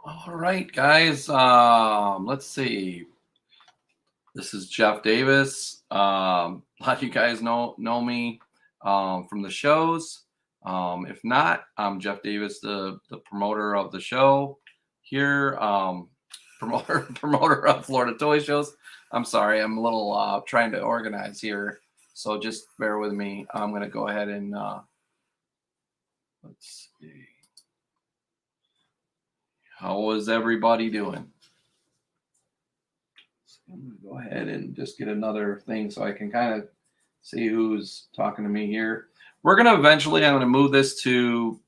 All right, guys. Let's see. This is Jeff Davis. A lot of you guys know me from the shows. If not, I'm Jeff Davis, the promoter of the show here. Promoter of Florida Toy Shows. I'm sorry, I'm a little trying to organize here, so just bear with me. I'm gonna go ahead and let's see. How is everybody doing? I'm going to go ahead and just get another thing so I can kind of see who's talking to me here. We're going to eventually, I'm going to move this to,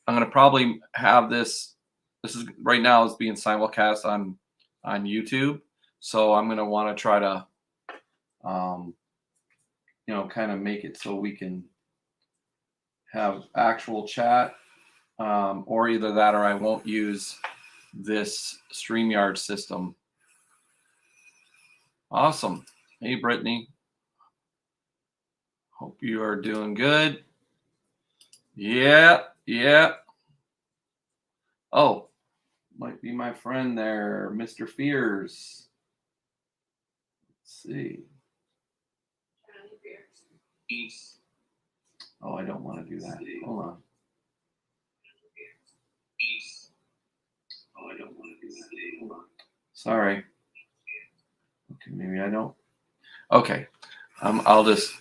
I'm going to probably have this, this is right now is being simulcast on YouTube. So I'm going to want to try to, um, kind of make it so we can have actual chat, or either that or I won't use this StreamYard system. Awesome. Hey, Brittany. Hope you are doing good. Yeah. Oh, might be my friend there, Mr. Fears. Let's see. Peace. Oh, I don't want to do that. Hold on. Peace. Oh, I don't want to do that. Hold on. Sorry. Okay, maybe I don't. Okay. I'll just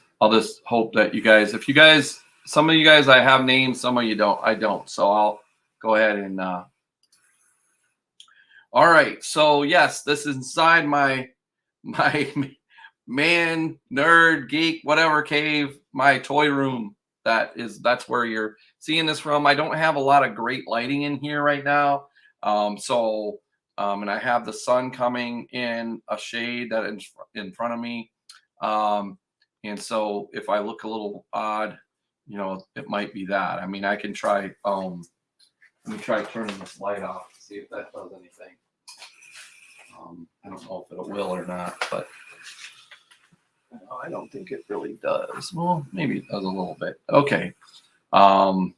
hope that you guys, if you guys, some of you guys I have names, some of you don't. I don't. So I'll go ahead and all right. So yes, this is inside my man, nerd, geek, whatever cave, my toy room. That's where you're seeing this from. I don't have a lot of great lighting in here right now. And I have the sun coming in a shade that in front of me. And so if I look a little odd, it might be that. I mean, I can try, let me try turning this light off, see if that does anything. I don't know if it will or not, but I don't think it really does. Well, maybe it does a little bit. Okay. All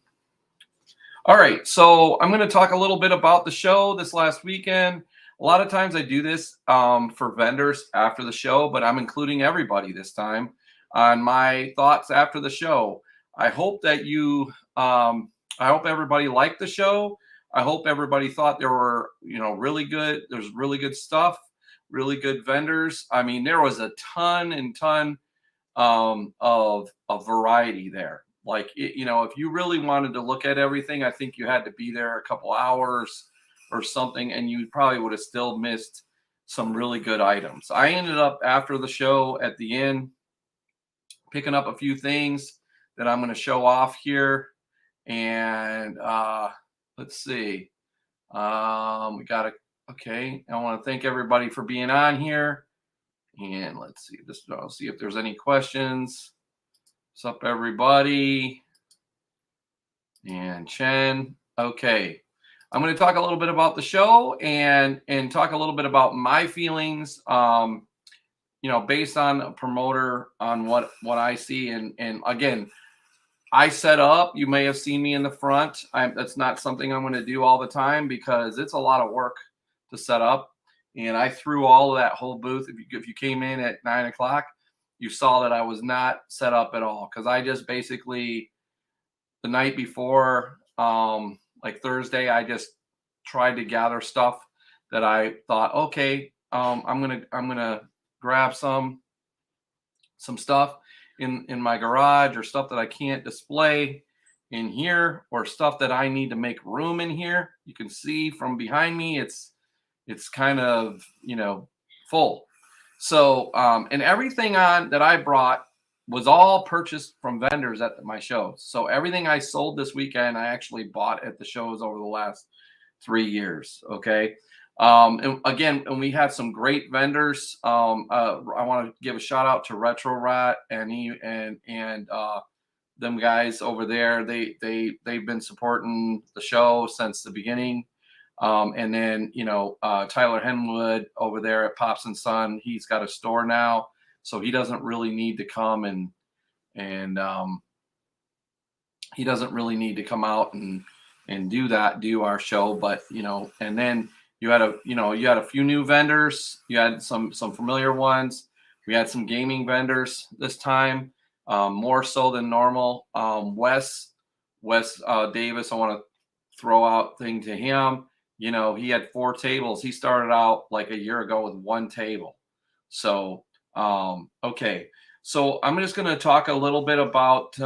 right. So I'm going to talk a little bit about the show this last weekend. A lot of times I do this for vendors after the show, but I'm including everybody this time on my thoughts after the show. I hope that I hope everybody liked the show. I hope everybody thought there were, really good. There's really good stuff, really good vendors. I mean, there was a ton of variety there. Like, if you really wanted to look at everything, I think you had to be there a couple hours or something, and you probably would have still missed some really good items. I ended up after the show at the end picking up a few things that I'm going to show off here. And let's see. We got it. Okay. I want to thank everybody for being on here. And let's see this. I'll see if there's any questions. What's up, everybody? And Chen. Okay. I'm going to talk a little bit about the show and talk a little bit about my feelings. Based on a promoter on what I see. And again, I set up, you may have seen me in the front. That's not something I'm going to do all the time because it's a lot of work to set up. And I threw all of that whole booth. If you came in at 9 o'clock, you saw that I was not set up at all. Cause I just basically the night before, like Thursday, I just tried to gather stuff that I thought, okay, I'm going to grab some stuff in my garage or stuff that I can't display in here or stuff that I need to make room in here. You can see from behind me, it's kind of, full. So, and everything on that I brought was all purchased from vendors at my shows. So everything I sold this weekend, I actually bought at the shows over the last 3 years. Okay. And again, and we had some great vendors. I want to give a shout out to Retro Rat and them guys over there. They've been supporting the show since the beginning. And then Tyler Henwood over there at Pops and Son, he's got a store now, so he doesn't really need to come and he doesn't really need to come out and and do our show. But and then you had a few new vendors. You had some familiar ones. We had some gaming vendors this time, more so than normal. Wes Davis, I want to throw out thing to him. He had 4 tables. He started out like a year ago with 1 table. So okay, so I'm just going to talk a little bit about.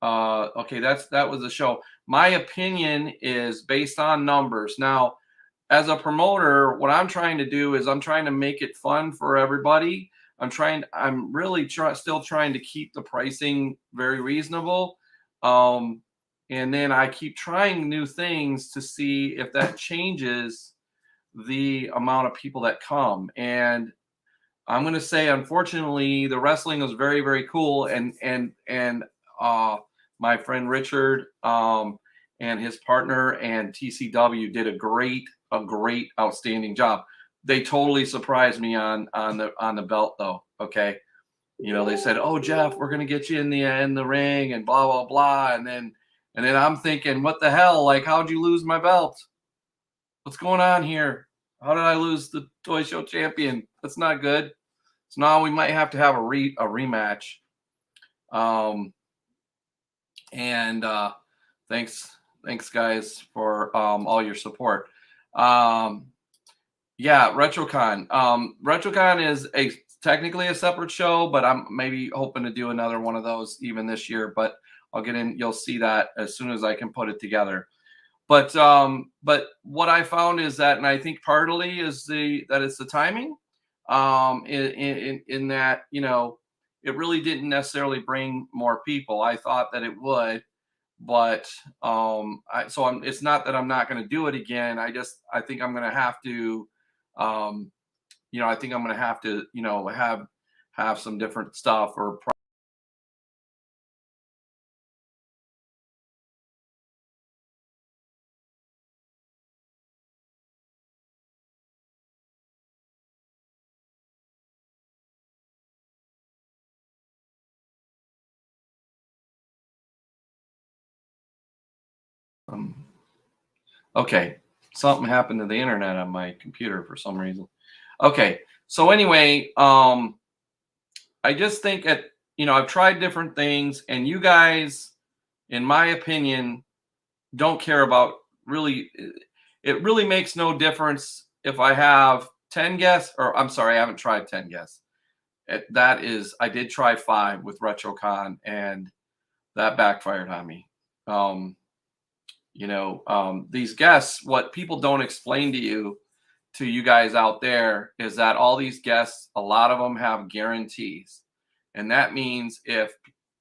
Okay, that was the show. My opinion is based on numbers. Now, as a promoter, what I'm trying to do is I'm trying to make it fun for everybody. I'm really still trying to keep the pricing very reasonable. Um, and then I keep trying new things to see if that changes the amount of people that come. And I'm going to say, unfortunately, the wrestling was very, very cool. And my friend Richard and his partner and TCW did a great, outstanding job. They totally surprised me on the belt, though. Okay, they said, "Oh, Jeff, we're going to get you in the ring," and blah blah blah. And then I'm thinking, what the hell? Like, how'd you lose my belt? What's going on here? How did I lose the toy show champion? That's not good. So now we might have to have a rematch. Um, and thanks guys for all your support. Yeah, RetroCon. RetroCon is technically a separate show, but I'm maybe hoping to do another one of those even this year. But I'll get in. You'll see that as soon as I can put it together. But what I found is that, and I think partly is that it's the timing. In that it really didn't necessarily bring more people. I thought that it would, but it's not that I'm not going to do it again. I think I'm going to have to, I think I'm going to have to have some different stuff or. Okay, something happened to the internet on my computer for some reason. Okay, so anyway, I just think I've tried different things, and you guys, in my opinion, don't care about really. It really makes no difference if I have 10 guests, or I'm sorry, I haven't tried 10 guests. I did try 5 with RetroCon, and that backfired on me. These guests, what people don't explain to you guys out there, is that all these guests, a lot of them have guarantees. And that means if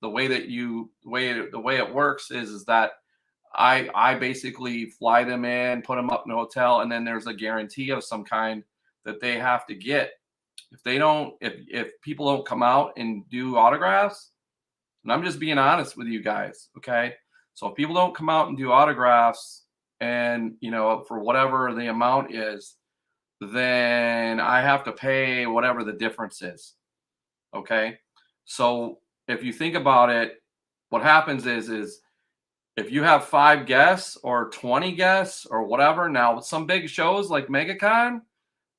the way it works is that I basically fly them in, put them up in a hotel, and then there's a guarantee of some kind that they have to get. If people don't come out and do autographs, and I'm just being honest with you guys, okay? So if people don't come out and do autographs, and for whatever the amount is, then I have to pay whatever the difference is. Okay. So if you think about it, what happens is if you have 5 guests or 20 guests or whatever, now some big shows like MegaCon,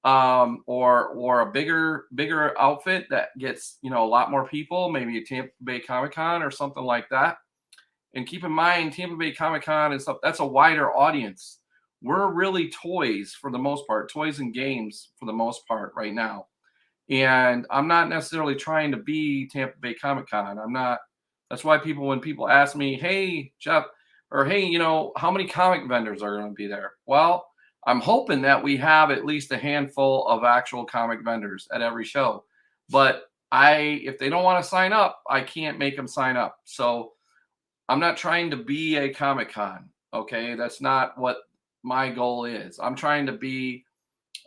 or a bigger outfit that gets a lot more people, maybe a Tampa Bay Comic Con or something like that. And keep in mind, Tampa Bay Comic Con and stuff, that's a wider audience. We're really toys for the most part, toys and games for the most part right now. And I'm not necessarily trying to be Tampa Bay Comic Con. I'm not. That's why when people ask me, hey, Jeff, or hey, how many comic vendors are going to be there? Well, I'm hoping that we have at least a handful of actual comic vendors at every show. But if they don't want to sign up, I can't make them sign up. So I'm not trying to be a Comic Con. Okay, that's not what my goal is. I'm trying to be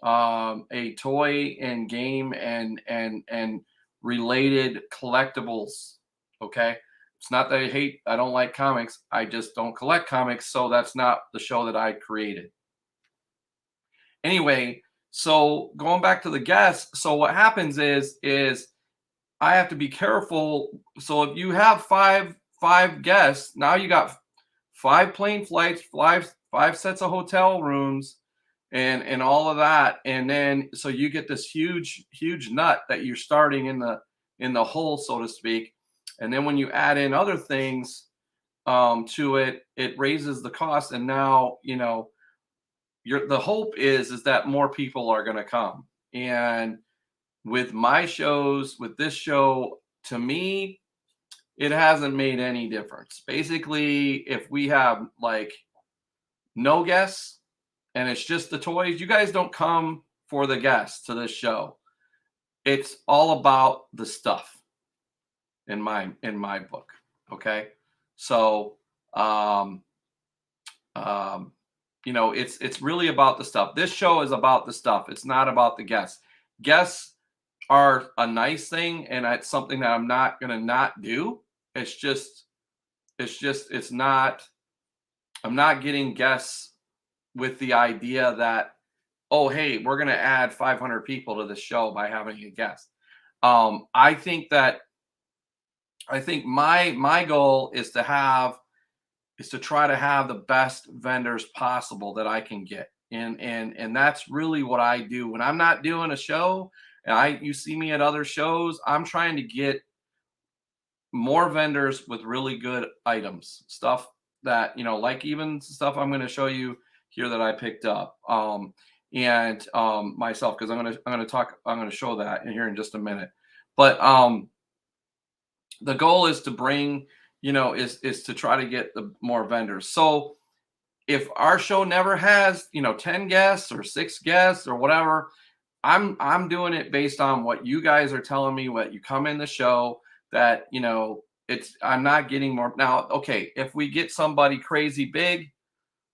a toy and game and related collectibles. Okay, it's not that I don't like comics. I just don't collect comics, so that's not the show that I created. Anyway, so going back to the guests, so what happens is I have to be careful. So if you have five guests, now you got 5 plane flights, five sets of hotel rooms, and all of that. And then so you get this huge nut that you're starting in the hole, so to speak. And then when you add in other things to it, it raises the cost. And now, the hope is that more people are going to come. And with my shows, with this show, to me, it hasn't made any difference. Basically, if we have like no guests and it's just the toys, you guys don't come for the guests to this show. It's all about the stuff in my book. Okay. So um it's really about the stuff. This show is about the stuff. It's not about the guests. Guests are a nice thing, and it's something that I'm not gonna not do. It's not, I'm not getting guests with the idea that, oh, hey, we're gonna add 500 people to the show by having a guest. I think that I think my goal is to try to have the best vendors possible that I can get. And that's really what I do when I'm not doing a show. And you see me at other shows, I'm trying to get more vendors with really good items, stuff that, like even stuff I'm going to show you here that I picked up. And myself, because I'm going to show that in here in just a minute. But the goal is to bring, is to try to get the more vendors. So if our show never has, 10 guests or 6 guests or whatever, I'm doing it based on what you guys are telling me, what you come in the show, that, I'm not getting more. Now, okay, if we get somebody crazy big,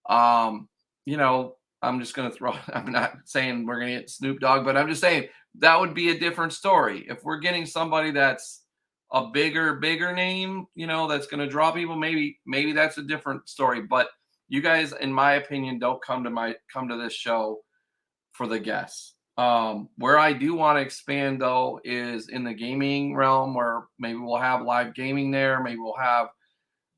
I'm just going to throw, I'm not saying we're going to get Snoop Dogg, but I'm just saying that would be a different story. If we're getting somebody that's a bigger name, that's going to draw people, maybe that's a different story. But you guys, in my opinion, don't come to this show for the guests. Where I do want to expand though is in the gaming realm, where maybe we'll have live gaming there. Maybe we'll have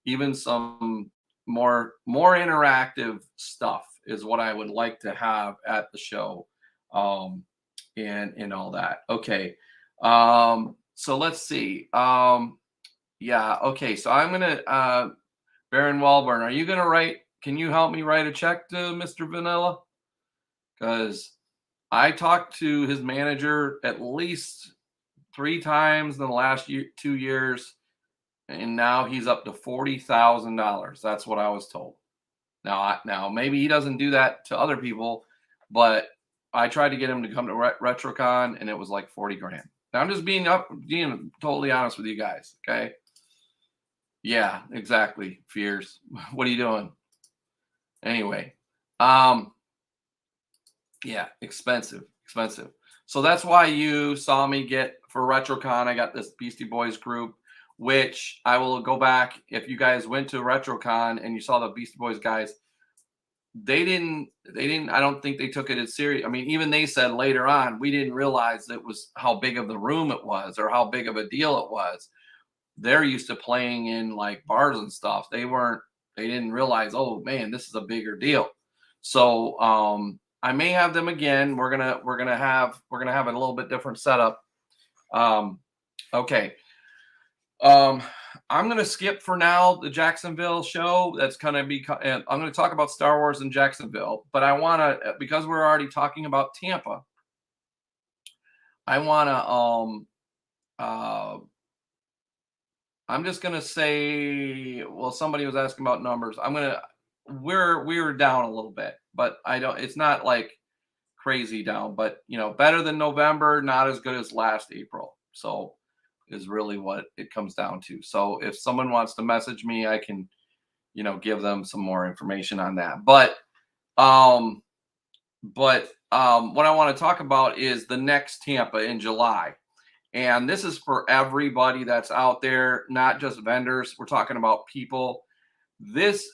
even some more interactive stuff is what I would like to have at the show. And all that. Okay. So let's see. Yeah. Okay. So I'm gonna Baron Walburn. Are you gonna write? Can you help me write a check to Mr. Vanilla? Because I talked to his manager at least 3 times in the last 2 years, and now he's up to $40,000. That's what I was told. Now maybe he doesn't do that to other people, but I tried to get him to come to RetroCon, and it was like 40 grand. Now I'm just being totally honest with you guys. Okay. Yeah, exactly. Fears. What are you doing? Anyway, yeah, expensive. So that's why you saw me get for RetroCon. I got this Beastie Boys group, which I will go back. If you guys went to RetroCon and you saw the Beastie Boys guys, they didn't, I don't think they took it as serious. I mean, even they said later on, we didn't realize it was how big of the room it was or how big of a deal it was. They're used to playing in like bars and stuff. They didn't realize, oh man, this is a bigger deal. So I may have them again. We're gonna have a little bit different setup. Okay. I'm going to skip for now the Jacksonville show. That's going to be, I'm going to talk about Star Wars in Jacksonville, but I want to, because we're already talking about Tampa, I want to, I'm just going to say, well, somebody was asking about numbers. We were down a little bit, but it's not like crazy down, but better than November, not as good as last April. So, is really what it comes down to. So if someone wants to message me, I can, give them some more information on that. But what I want to talk about is the next Tampa in July. And this is for everybody that's out there, not just vendors. We're talking about people.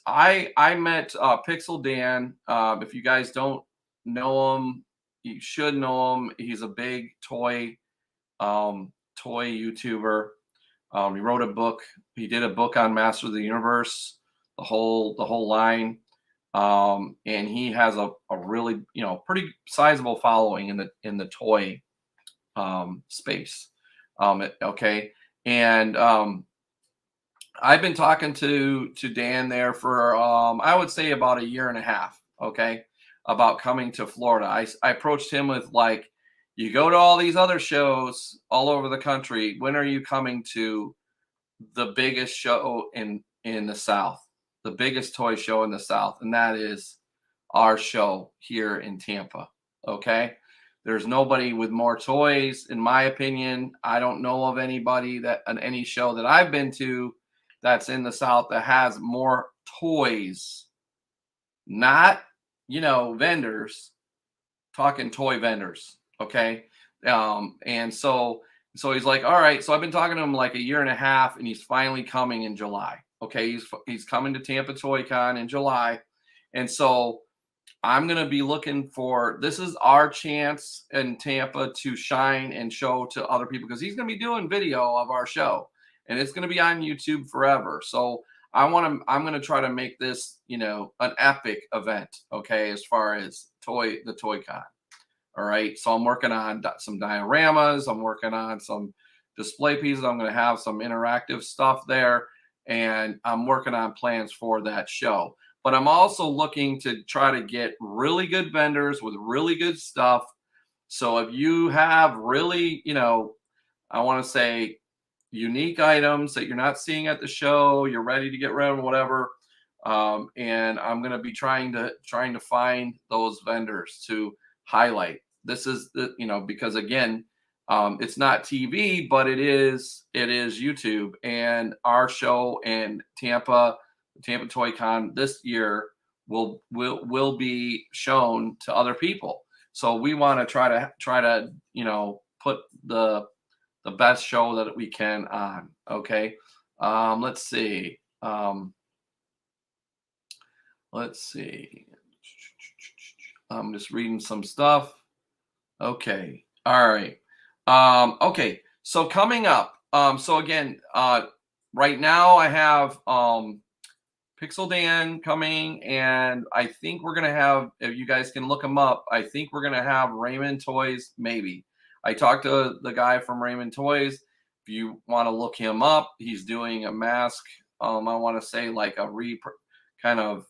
I met Pixel Dan. If you guys don't know him, you should know him. He's a big toy YouTuber. He wrote a book. He did a book on Master of the Universe. the whole line. And he has a really, pretty sizable following in the toy space. Okay. And I've been talking to Dan there for I would say about a year and a half, okay, about coming to Florida. I approached him with like, you go to all these other shows all over the country. When are you coming to the biggest show in the South, the biggest toy show in the South, and that is our show here in Tampa. Okay. There's nobody with more toys, in my opinion. I don't know of anybody that on any show that I've been to that's in the South that has more toys, not, vendors, talking toy vendors. Okay. And so he's like, all right. So I've been talking to him like a year and a half, and he's finally coming in July. Okay. He's coming to Tampa Toy Con in July. And so I'm going to be looking for, this is our chance in Tampa to shine and show to other people, because he's going to be doing video of our show and it's going to be on YouTube forever. So I'm going to try to make this, an epic event. Okay. As far as the Toy Con. All right. So I'm working on some dioramas. I'm working on some display pieces. I'm going to have some interactive stuff there. And I'm working on plans for that show. But I'm also looking to try to get really good vendors with really good stuff. So if you have really, I want to say unique items that you're not seeing at the show, you're ready to get rid of whatever. And I'm going to be trying to find those vendors to highlight. This is because again, it's not TV, but it is YouTube, and our show in Tampa Toy Con this year will be shown to other people. So we want to try to put the best show that we can on. Okay. Let's see. Let's see. I'm just reading some stuff. Okay. All right. Okay. So coming up. So again, right now I have Pixel Dan coming, and I think we're gonna have, if you guys can look him up, I think we're gonna have Raymond Toys. Maybe I talked to the guy from Raymond Toys. If you want to look him up, he's doing a mask. I want to say like a kind of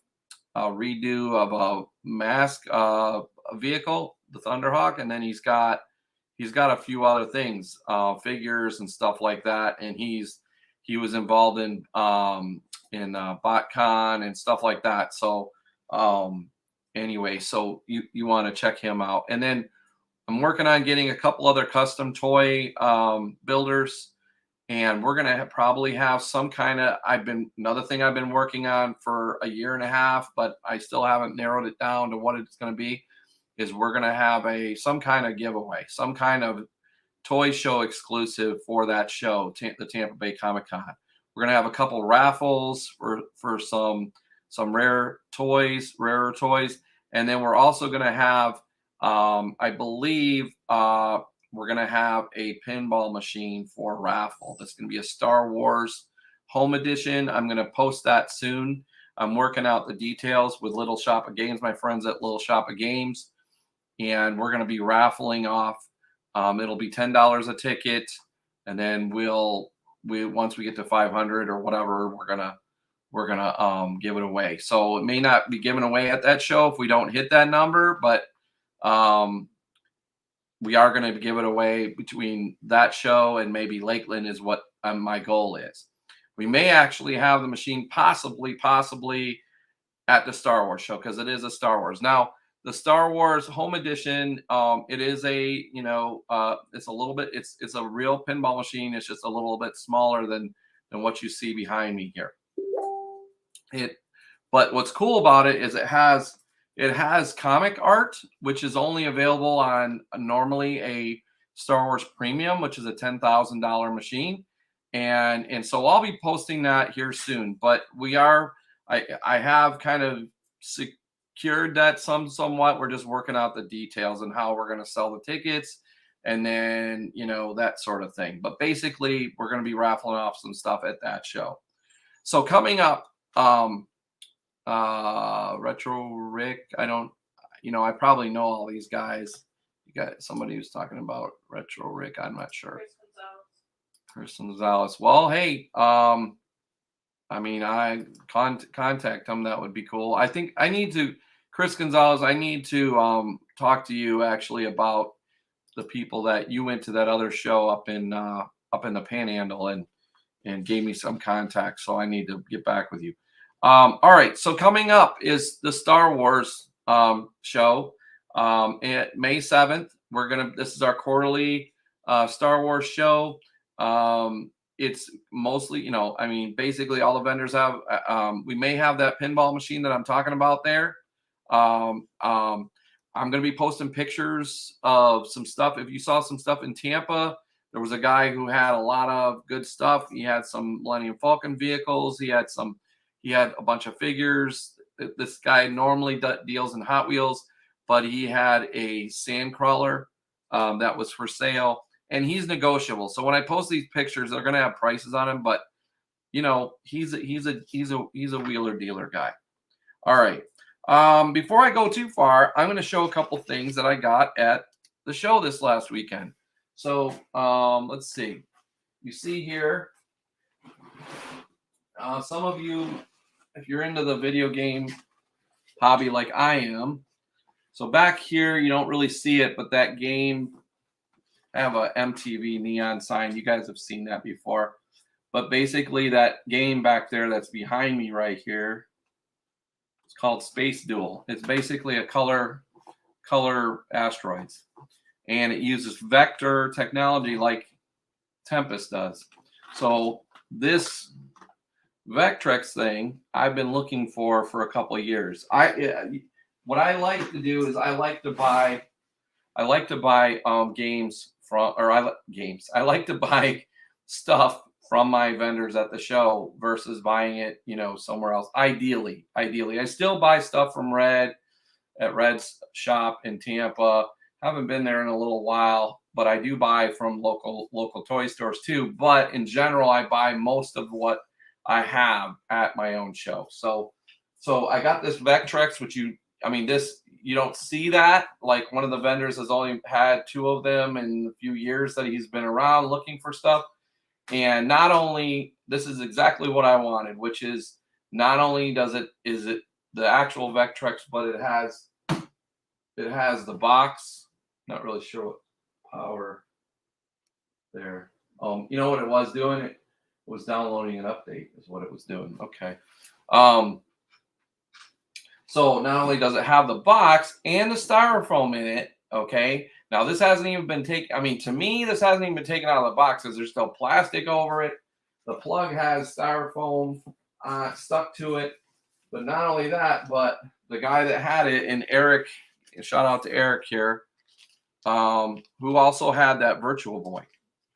a redo of a mask a vehicle, the Thunderhawk, and then he's got a few other things, figures and stuff like that, and he was involved in BotCon and stuff like that. So anyway, so you want to check him out. And then I'm working on getting a couple other custom toy builders, and we're gonna probably have some kind of, another thing I've been working on for a year and a half, but I still haven't narrowed it down to what it's going to be, is we're going to have some kind of giveaway, some kind of toy show exclusive for that show, the Tampa Bay Comic Con. We're going to have a couple raffles for some rarer toys. And then we're also going to have, I believe, we're going to have a pinball machine for raffle. That's going to be a Star Wars Home Edition. I'm going to post that soon. I'm working out the details with Little Shop of Games, my friends at Little Shop of Games. And we're going to be raffling off. It'll be $10 a ticket. And then once we get to 500 or whatever, we're gonna give it away. So it may not be given away at that show if we don't hit that number, but we are going to give it away between that show and maybe Lakeland is what my goal is. We may actually have the machine possibly at the Star Wars show, because it is a Star Wars. Now, the Star Wars Home Edition, it is it's a little bit, it's a real pinball machine. It's just a little bit smaller than what you see behind me here. But what's cool about it is it has comic art, which is only available on normally a Star Wars Premium, which is a $10,000 machine. And so I'll be posting that here soon. But I have kind of secured that somewhat. We're just working out the details and how we're going to sell the tickets, and then that sort of thing. But basically, we're going to be raffling off some stuff at that show. So coming up, Retro Rick. I don't, I probably know all these guys. You got somebody who's talking about Retro Rick. I'm not sure. Chris Gonzalez. Well, hey, I mean, I contact him. That would be cool. I think I need to, Chris Gonzalez. I need to talk to you actually about the people that you went to that other show up in the Panhandle and gave me some contacts. So I need to get back with you. All right. So coming up is the Star Wars show at May 7th. This is our quarterly Star Wars show. It's mostly, I mean, basically all the vendors have, we may have that pinball machine that I'm talking about there. I'm going to be posting pictures of some stuff. If you saw some stuff in Tampa, there was a guy who had a lot of good stuff. He had some Millennium Falcon vehicles. He had a bunch of figures. This guy normally deals in Hot Wheels, but he had a Sandcrawler that was for sale, and he's negotiable. So when I post these pictures, they're going to have prices on him, but he's a wheeler dealer guy. All right. Before I go too far, I'm going to show a couple things that I got at the show this last weekend. So let's see. You see here, some of you, if you're into the video game hobby like I am, so back here you don't really see it, but that game I have a MTV neon sign. You guys have seen that before. But basically that game back there that's behind me right here, it's called Space Duel. It's basically a color asteroids. And it uses vector technology like Tempest does. So this Vectrex thing I've been looking for a couple of years. What I like to do is I like to buy games from, or I like to buy stuff from my vendors at the show versus buying it, somewhere else. Ideally, I still buy stuff from Red at Red's shop in Tampa. Haven't been there in a little while, but I do buy from local toy stores too. But in general, I buy most of what I have at my own show. So I got this Vectrex, which you don't see that. Like one of the vendors has only had 2 of them in a few years that he's been around looking for stuff. And not only, this is exactly what I wanted, which is not only is it the actual Vectrex, but it has the box. Not really sure what power there. You know what it was doing? It was downloading an update is what it was doing. Okay. So not only does it have the box and the styrofoam in it, okay. Now this hasn't even been taken. To me, this hasn't even been taken out of the box because there's still plastic over it. The plug has styrofoam stuck to it. But not only that, but the guy that had it, and Eric, shout out to Eric here, who also had that Virtual Boy.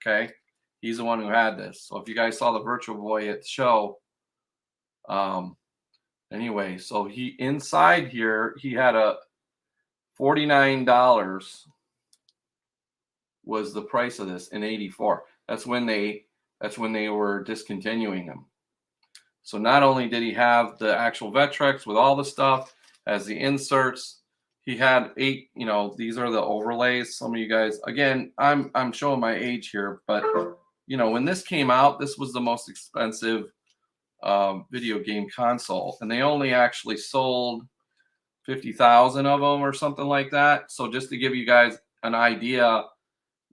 Okay. He's the one who had this. So if you guys saw the Virtual Boy at the show, anyway, so he inside here, he had a $49 was the price of this in 84. That's when they were discontinuing them. So not only did he have the actual Vectrex with all the stuff as the inserts, he had 8, these are the overlays. Some of you guys, again, I'm showing my age here, but when this came out, this was the most expensive video game console, and they only actually sold 50,000 of them or something like that. So just to give you guys an idea,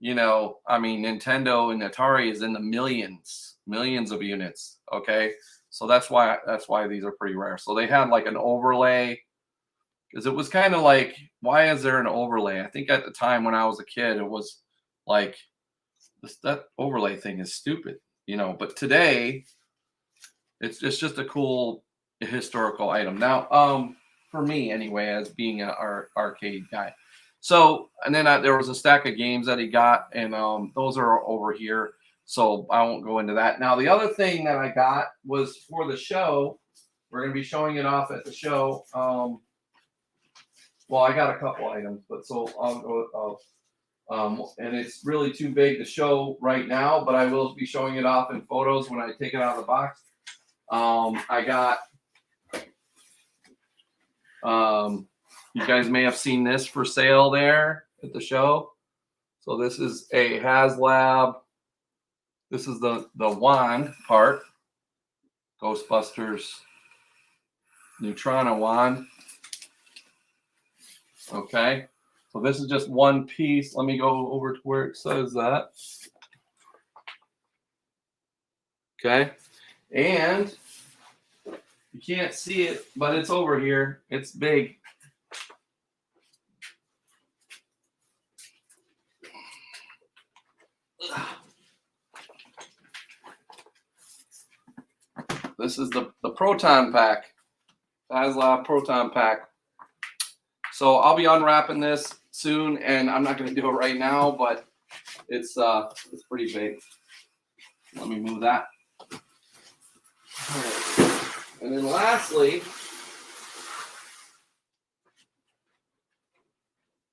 Nintendo and Atari is in the millions of units. Okay. So that's why these are pretty rare. So they had like an overlay, because it was kind of like, why is there an overlay? I think at the time when I was a kid, it was like, that overlay thing is stupid, but today it's just a cool historical item. Now, for me anyway, as being an arcade guy. So, and then there was a stack of games that he got, and those are over here. So I won't go into that. Now, the other thing that I got was for the show. We're going to be showing it off at the show. Well, I got a couple items, but so I'll go. And it's really too big to show right now, but I will be showing it off in photos when I take it out of the box. I got You guys may have seen this for sale there at the show. So this is a HasLab. This is the wand part. Ghostbusters Neutrino wand. Okay. So this is just one piece. Let me go over to where it says that. Okay. And you can't see it, but it's over here. It's big. This is the proton pack. HasLab proton pack. So I'll be unwrapping this soon, and I'm not going to do it right now, but it's pretty big. Let me move that. And then lastly,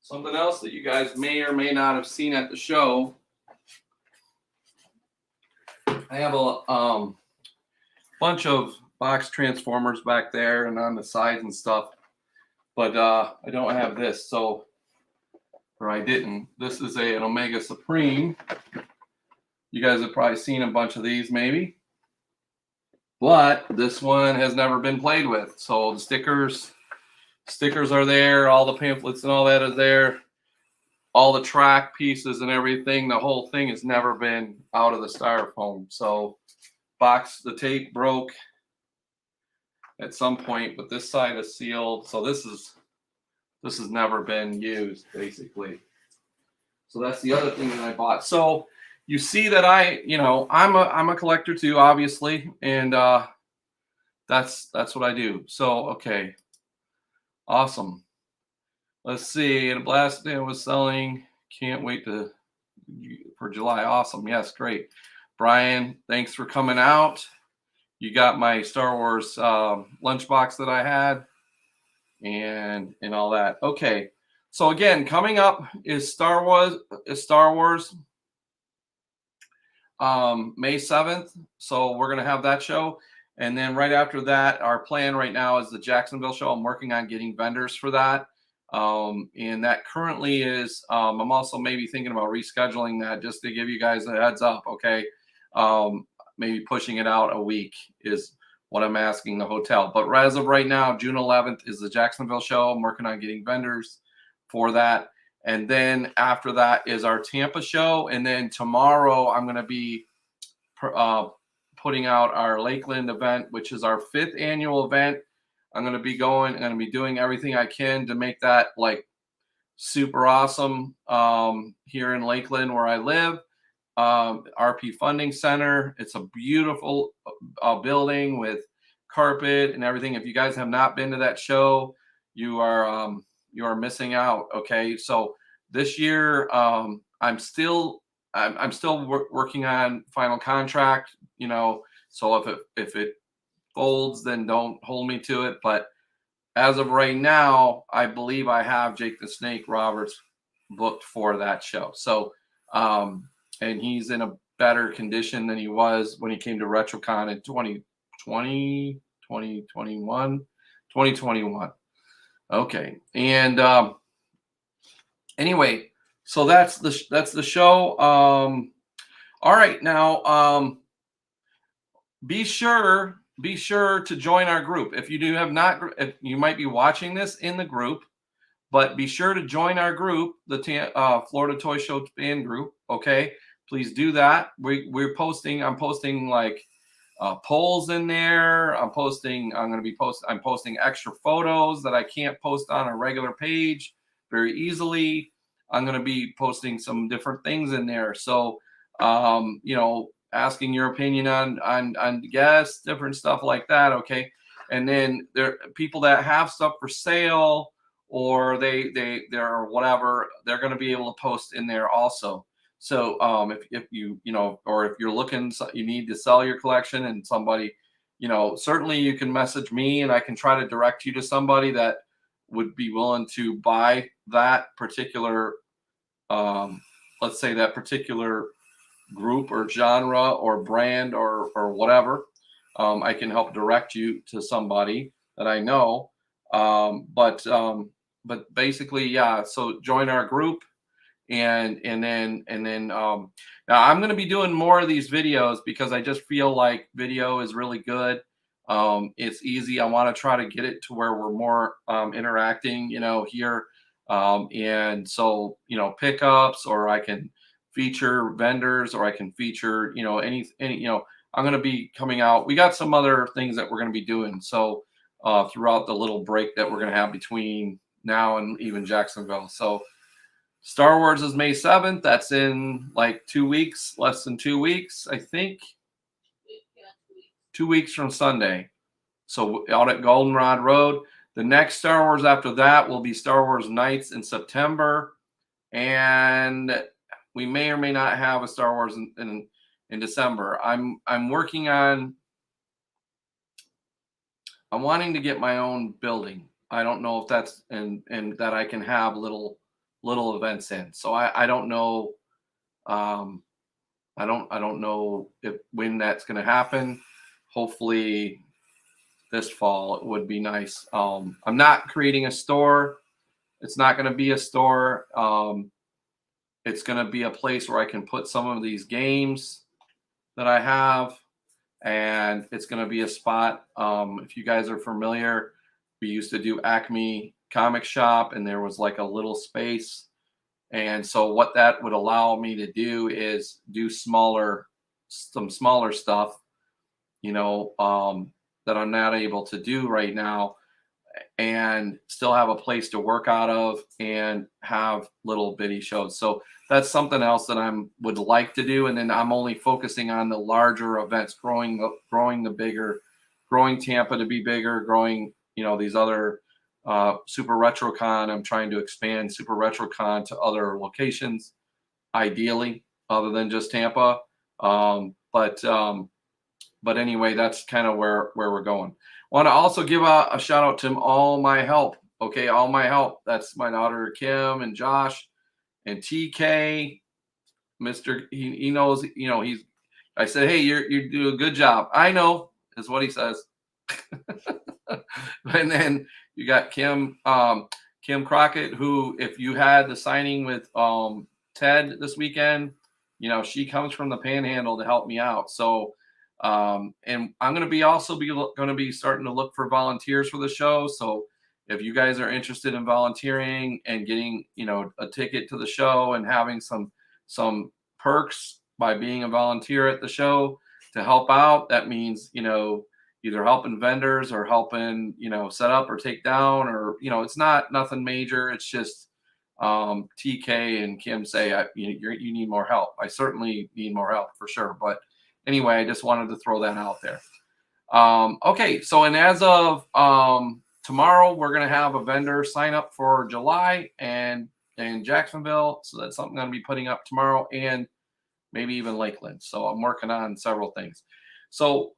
something else that you guys may or may not have seen at the show. I have a bunch of box transformers back there and on the sides and stuff, but I don't have this, so, or I didn't. This is an Omega Supreme. You guys have probably seen a bunch of these maybe, but this one has never been played with. So the stickers are there, all the pamphlets and all that is there, all the track pieces and everything. The whole thing has never been out of the styrofoam. So the tape broke at some point, but this side is sealed. So this has never been used basically. So that's the other thing that I bought. So you see that I'm a collector too, obviously, and that's what I do. So okay, awesome. Let's see. And Blast Day was selling. Can't wait for July. Awesome. Yes, great. Brian, thanks for coming out. You got my Star Wars lunchbox that I had, and all that. Okay. So again, coming up is Star Wars. May 7th. So we're going to have that show. And then right after that, our plan right now is the Jacksonville show. I'm working on getting vendors for that. And that currently is, I'm also maybe thinking about rescheduling that just to give you guys a heads up. Okay. Maybe pushing it out a week is what I'm asking the hotel. But as of right now, June 11th is the Jacksonville show. I'm working on getting vendors for that. And then after that is our Tampa show. And then tomorrow I'm going to be putting out our Lakeland event, which is our 5th annual event. I'm going to be doing everything I can to make that like super awesome here in Lakeland where I live. RP Funding Center. It's a beautiful building with carpet and everything. If you guys have not been to that show, you are missing out. Okay, so this year I'm still working on final contract. So if it folds, then don't hold me to it. But as of right now, I believe I have Jake the Snake Roberts booked for that show. So and he's in a better condition than he was when he came to RetroCon in 2020, 2021. Okay. And anyway, so that's the show. All right, now be sure to join our group. If you if you might be watching this in the group, but be sure to join our group, the Florida Toy Show fan group. Okay, please do that. I'm posting like polls in there. I'm posting extra photos that I can't post on a regular page very easily. I'm going to be posting some different things in there. So, asking your opinion on guests, different stuff like that. Okay. And then there are people that have stuff for sale or they're whatever, they're going to be able to post in there also. So if or if you're looking, you need to sell your collection and somebody, certainly you can message me and I can try to direct you to somebody that would be willing to buy that particular, let's say that particular group or genre or brand or whatever. I can help direct you to somebody that I know But basically, yeah. So join our group, and then now I'm going to be doing more of these videos because I just feel like video is really good. It's easy. I want to try to get it to where we're more interacting, here. And so, pickups, or I can feature vendors, or I can feature, any, I'm going to be coming out. We got some other things that we're going to be doing. So, throughout the little break that we're going to have between now and even Jacksonville. So, Star Wars is May 7th. That's in like 2 weeks, less than 2 weeks, I think. 2 weeks from Sunday. So out at Goldenrod Road. The next Star Wars after that will be Star Wars Nights in September. And we may or may not have a Star Wars in December. I'm working on, I'm wanting to get my own building. I don't know if that's and that I can have little events in. So I don't know. I don't know if when that's going to happen. Hopefully this fall. It would be nice. I'm not creating a store. It's not going to be a store. It's going to be a place where I can put some of these games that I have, and it's going to be a spot. If you guys are familiar, we used to do Acme Comic Shop, and there was like a little space. And so what that would allow me to do is do some smaller stuff, that I'm not able to do right now, and still have a place to work out of and have little bitty shows. So that's something else that would like to do. And then I'm only focusing on the larger events, growing the bigger, growing Tampa to be bigger, growing, these other Super RetroCon. I'm trying to expand Super RetroCon to other locations, ideally, other than just Tampa. But anyway, that's kind of where we're going. Want to also give a shout out to All My Help. Okay, All My Help. That's my daughter Kim and Josh and TK. He knows. I said, hey, you do a good job. I know is what he says. And then you got Kim Crockett, who, if you had the signing with Ted this weekend, she comes from the Panhandle to help me out. So, and I'm going to be starting to look for volunteers for the show. So if you guys are interested in volunteering and getting, a ticket to the show and having some perks by being a volunteer at the show to help out, that means, either helping vendors or helping, set up or take down, or, it's not nothing major. It's just TK and Kim say, you need more help. I certainly need more help for sure. But anyway, I just wanted to throw that out there. Okay, so and as of tomorrow, we're going to have a vendor sign up for July and in Jacksonville. So that's something I'm going to be putting up tomorrow, and maybe even Lakeland. So I'm working on several things. So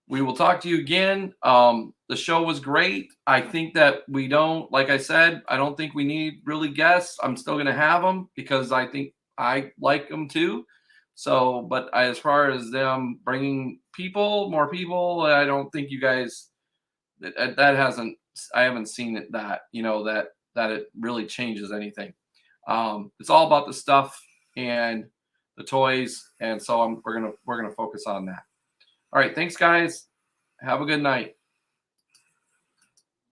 we will talk to you again. The show was great. I think that we don't, like I said, I don't think we need really guests. I'm still going to have them because I think I like them too. So, but as far as them bringing more people, I don't think you guys, I haven't seen it that it really changes anything. It's all about the stuff and the toys, and so we're gonna focus on that. All right, thanks guys. Have a good night.